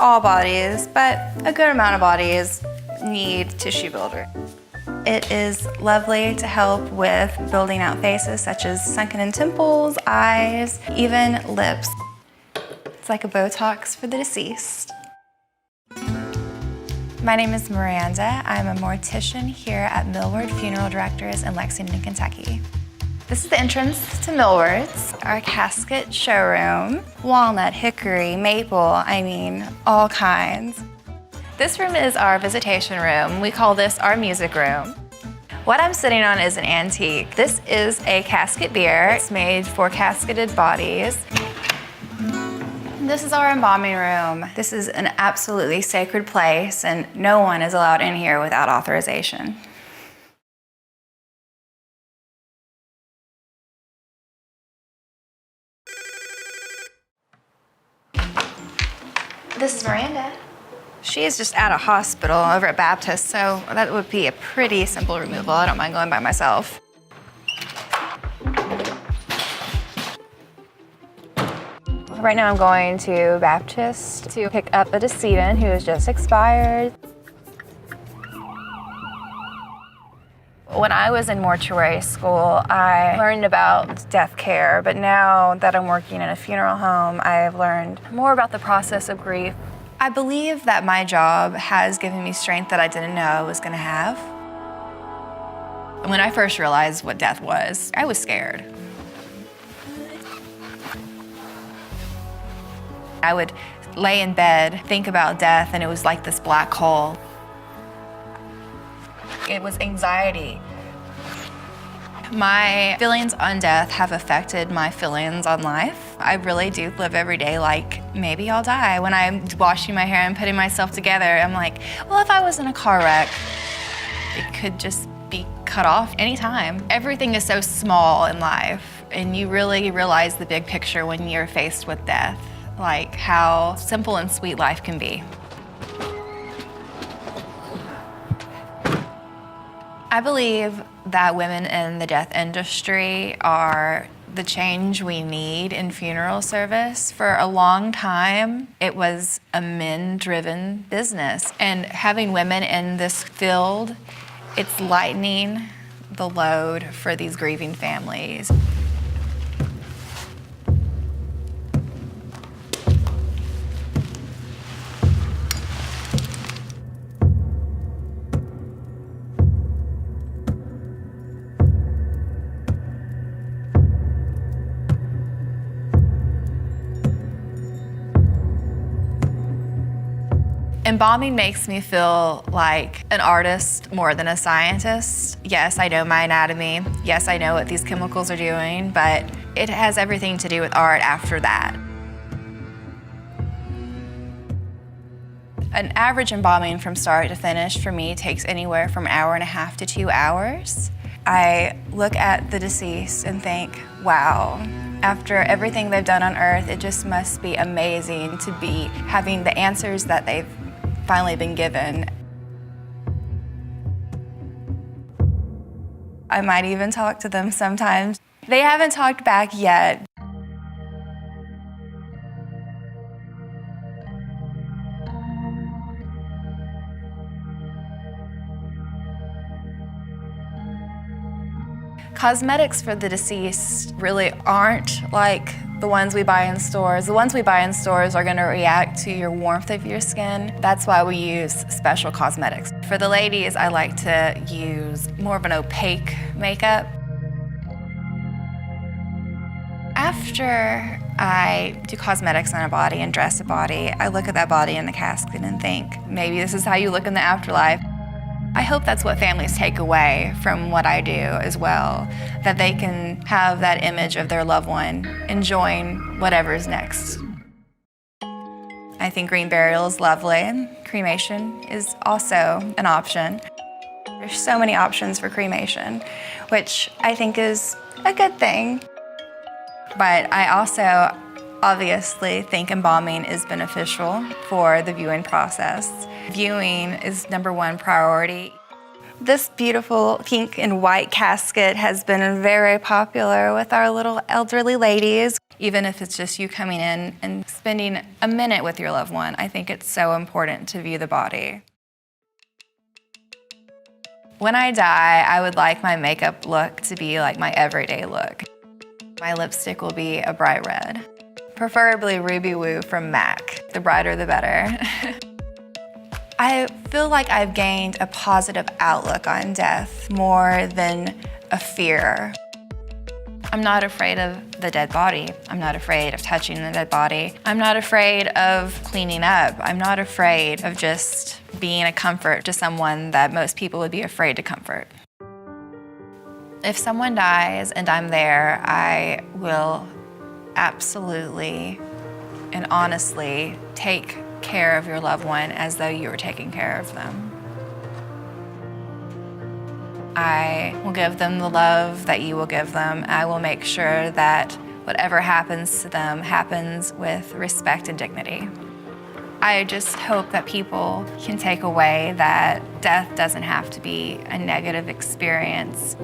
all bodies, but a good amount of bodies need tissue builder. It is lovely to help with building out faces such as sunken-in temples, eyes, even lips. It's like a Botox for the deceased. My name is Miranda. I'm a mortician here at Millward Funeral Directors in Lexington, Kentucky. This is the entrance to Millward's, our casket showroom. Walnut, hickory, maple, I mean, all kinds. This room is our visitation room. We call this our music room. What I'm sitting on is an antique. This is a casket beer. It's made for casketed bodies. This is our embalming room. This is an absolutely sacred place, and no one is allowed in here without authorization. This is Miranda. She is just at a hospital over at Baptist, so that would be a pretty simple removal. I don't mind going by myself. Right now I'm going to Baptist to pick up a decedent who has just expired. When I was in mortuary school, I learned about death care, but now that I'm working in a funeral home, I've learned more about the process of grief. I believe that my job has given me strength that I didn't know I was going to have. When I first realized what death was, I was scared. I would lay in bed, think about death, and it was like this black hole. It was anxiety. My feelings on death have affected my feelings on life. I really do live every day like maybe I'll die. When I'm washing my hair and putting myself together, I'm like, well, if I was in a car wreck, it could just be cut off anytime. Everything is so small in life, and you really realize the big picture when you're faced with death, like how simple and sweet life can be. I believe that women in the death industry are the change we need in funeral service. For a long time, it was a men-driven business. And having women in this field, it's lightening the load for these grieving families. Embalming makes me feel like an artist more than a scientist. Yes, I know my anatomy. Yes, I know what these chemicals are doing, but it has everything to do with art after that. An average embalming from start to finish for me takes anywhere from an hour and a half to 2 hours. I look at the deceased and think, wow, after everything they've done on earth, it just must be amazing to be having the answers that they've finally been given. I might even talk to them sometimes. They haven't talked back yet. Cosmetics for the deceased really aren't like the ones we buy in stores. The ones we buy in stores are gonna react to your warmth of your skin. That's why we use special cosmetics. For the ladies, I like to use more of an opaque makeup. After I do cosmetics on a body and dress a body, I look at that body in the casket and think, maybe this is how you look in the afterlife. I hope that's what families take away from what I do as well, that they can have that image of their loved one enjoying whatever's next. I think green burial is lovely. Cremation is also an option. There's so many options for cremation, which I think is a good thing. But I also obviously think embalming is beneficial for the viewing process. Viewing is #1 priority. This beautiful pink and white casket has been very popular with our little elderly ladies. Even if it's just you coming in and spending a minute with your loved one, I think it's so important to view the body. When I die, I would like my makeup look to be like my everyday look. My lipstick will be a bright red, preferably Ruby Woo from MAC. The brighter, the better. I feel like I've gained a positive outlook on death more than a fear. I'm not afraid of the dead body. I'm not afraid of touching the dead body. I'm not afraid of cleaning up. I'm not afraid of just being a comfort to someone that most people would be afraid to comfort. If someone dies and I'm there, I will absolutely and honestly take care of your loved one as though you were taking care of them. I will give them the love that you will give them. I will make sure that whatever happens to them happens with respect and dignity. I just hope that people can take away that death doesn't have to be a negative experience.